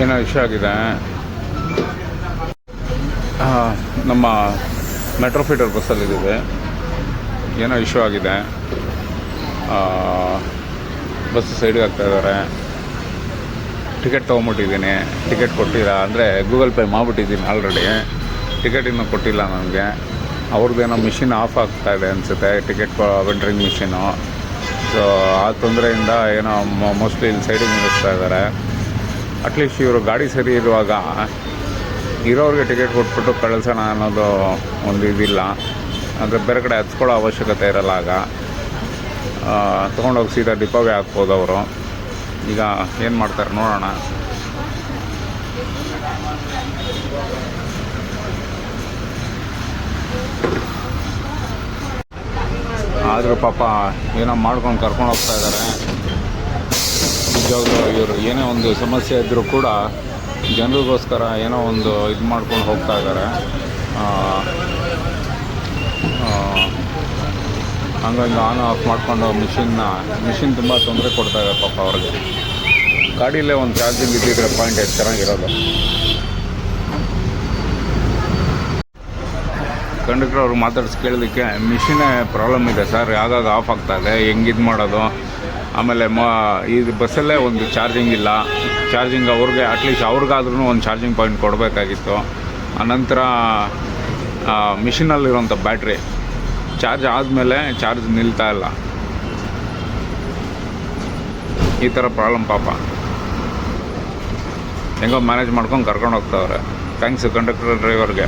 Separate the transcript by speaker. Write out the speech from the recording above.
Speaker 1: ಏನೋ ಇಶ್ಯೂ ಆಗಿದೆ. ನಮ್ಮ ಮೆಟ್ರೋ ಫೀಡರ್ ಬಸ್ಸಲ್ಲಿದ್ದೀವಿ. ಏನೋ ಇಶ್ಯೂ ಆಗಿದೆ. ಬಸ್ ಸೈಡ್ಗೆ ಹಾಕ್ತಾಯಿದ್ದಾರೆ. ಟಿಕೆಟ್ ತೊಗೊಂಬಿಟ್ಟಿದ್ದೀನಿ. ಟಿಕೆಟ್ ಕೊಟ್ಟಿಲ್ಲ ಅಂದರೆ ಗೂಗಲ್ ಪೇ ಮಾಡಿಬಿಟ್ಟಿದ್ದೀನಿ ಆಲ್ರೆಡಿ. ಟಿಕೆಟ್ ಇನ್ನೂ ಕೊಟ್ಟಿಲ್ಲ ನನಗೆ. ಅವ್ರದ್ದೇನೋ ಮಿಷಿನ್ ಆಫ್ ಆಗ್ತಾಯಿದೆ ಅನಿಸುತ್ತೆ, ಟಿಕೆಟ್ ವೆಂಡ್ರಿಂಗ್ ಮಿಷಿನು. ಸೊ ಆ ತೊಂದರೆಯಿಂದ ಏನೋ ಮೋಸ್ಟ್ಲಿ ಇಲ್ಲಿ ಸೈಡಿಗೆ ನಿಲ್ಲಿಸ್ತಾ ಇದ್ದಾರೆ. ಅಟ್ಲೀಸ್ಟ್ ಇವರು ಗಾಡಿ ಸರಿ ಇರುವಾಗ ಇರೋರಿಗೆ ಟಿಕೆಟ್ ಕೊಟ್ಬಿಟ್ಟು ಕಳಿಸೋಣ ಅನ್ನೋದು ಒಂದು ಇದಿಲ್ಲ. ಅಂದರೆ ಬೇರೆ ಕಡೆ ಹತ್ಕೊಳ್ಳೋ ಅವಶ್ಯಕತೆ ಇರಲ್ಲ. ಆಗ ತೊಗೊಂಡೋಗಿ ಸೀದಾ ಡಿಪೋಗೆ ಹಾಕ್ಬೋದು ಅವರು. ಈಗ ಏನು ಮಾಡ್ತಾರೆ ನೋಡೋಣ. ಆದರೂ ಪಾಪ ಏನೋ ಮಾಡ್ಕೊಂಡು ಕರ್ಕೊಂಡು ಹೋಗ್ತಾ ಇದ್ದಾರೆ. ನಿಜವಾಗ್ಲೂ ಇವರು ಏನೇ ಒಂದು ಸಮಸ್ಯೆ ಇದ್ದರೂ ಕೂಡ ಜನರಿಗೋಸ್ಕರ ಏನೋ ಒಂದು ಇದು ಮಾಡ್ಕೊಂಡು ಹೋಗ್ತಾ ಇದ್ದಾರೆ. ಹಂಗಾಗಿ ಆನ್ ಆಫ್ ಮಾಡ್ಕೊಂಡು ಮಿಷಿನ್ ತುಂಬ ತೊಂದರೆ ಕೊಡ್ತಾಯಿದೆ ಪಾಪ ಅವ್ರಿಗೆ. ಗಾಡಿಯಲ್ಲೇ ಒಂದು ಚಾರ್ಜಿಂಗ್ ಇದ್ದಿದ್ರೆ ಪಾಯಿಂಟ್ ಎಷ್ಟು ಚೆನ್ನಾಗಿರೋದು. ಕಂಡಕ್ಟರ್ ಅವ್ರಿಗೆ ಮಾತಾಡಿಸಿ ಕೇಳೋದಕ್ಕೆ ಮಿಷಿನೇ ಪ್ರಾಬ್ಲಮ್ ಇದೆ ಸರ್, ಆಗಾಗ ಆಫ್ ಆಗ್ತಾಯಿದೆ, ಹೆಂಗೆ ಇದು ಮಾಡೋದು. ಆಮೇಲೆ ಈ ಬಸ್ಸಲ್ಲೇ ಒಂದು ಚಾರ್ಜಿಂಗ್ ಇಲ್ಲ. ಚಾರ್ಜಿಂಗ್ ಅವ್ರಿಗೆ ಅಟ್ಲೀಸ್ಟ್ ಅವ್ರಿಗಾದ್ರೂ ಒಂದು ಚಾರ್ಜಿಂಗ್ ಪಾಯಿಂಟ್ ಕೊಡಬೇಕಾಗಿತ್ತು. ಆನಂತರ ಮಿಷಿನಲ್ಲಿರೋಂಥ ಬ್ಯಾಟ್ರಿ ಚಾರ್ಜ್ ಆದಮೇಲೆ ಚಾರ್ಜ್ ನಿಲ್ತಾ ಇಲ್ಲ. ಈ ಥರ ಪ್ರಾಬ್ಲಮ್ ಪಾಪ. ಹೆಂಗೋ ಮ್ಯಾನೇಜ್ ಮಾಡ್ಕೊಂಡು ಕರ್ಕೊಂಡು ಹೋಗ್ತಾವ್ರೆ. ಥ್ಯಾಂಕ್ಸು ಕಂಡಕ್ಟರ್ ಡ್ರೈವರ್ಗೆ.